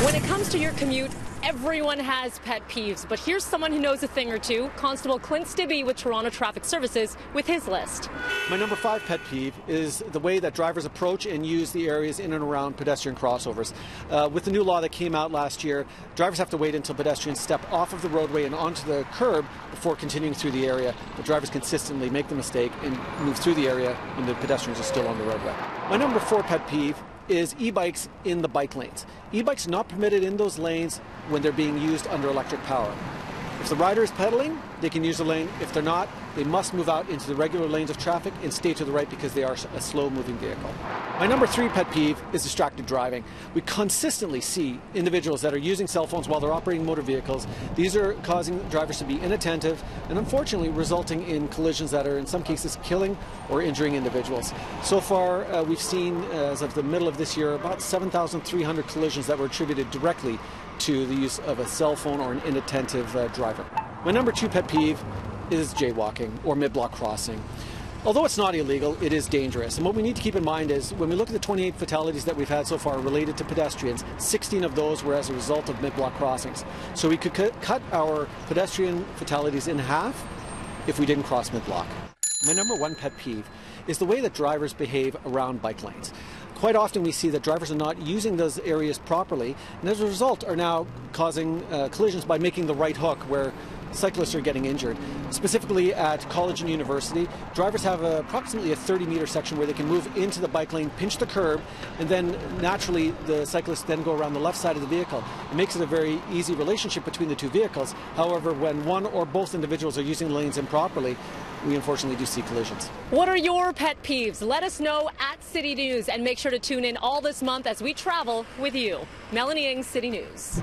When it comes to your commute, everyone has pet peeves, but here's someone who knows a thing or two, Constable Clint Stibbe with Toronto Traffic Services, with his list. My number 5 pet peeve is the way that drivers approach and use the areas in and around pedestrian crossovers. With the new law that came out last year, drivers have to wait until pedestrians step off of the roadway and onto the curb before continuing through the area. But drivers consistently make the mistake and move through the area when the pedestrians are still on the roadway. My number 4 pet peeve is e-bikes in the bike lanes. E-bikes are not permitted in those lanes when they're being used under electric power. If the rider is pedaling, they can use the lane. If they're not, they must move out into the regular lanes of traffic and stay to the right because they are a slow-moving vehicle. My number 3 pet peeve is distracted driving. We consistently see individuals that are using cell phones while they're operating motor vehicles. These are causing drivers to be inattentive and unfortunately resulting in collisions that are in some cases killing or injuring individuals. So far, we've seen, as of the middle of this year, about 7,300 collisions that were attributed directly to the use of a cell phone or an inattentive driver. My number 2 pet peeve is jaywalking or mid-block crossing. Although it's not illegal, it is dangerous. And what we need to keep in mind is when we look at the 28 fatalities that we've had so far related to pedestrians, 16 of those were as a result of mid-block crossings. So we could cut our pedestrian fatalities in half if we didn't cross mid-block. My number 1 pet peeve is the way that drivers behave around bike lanes. Quite often we see that drivers are not using those areas properly and as a result are now causing collisions by making the right hook where cyclists are getting injured. Specifically at college and university, drivers have approximately a 30-meter section where they can move into the bike lane, pinch the curb, and then naturally the cyclists then go around the left side of the vehicle. It makes it a very easy relationship between the two vehicles. However, when one or both individuals are using the lanes improperly, we unfortunately do see collisions. What are your pet peeves? Let us know at City News and make sure to tune in all this month as we travel with you. Melanie Ng, City News.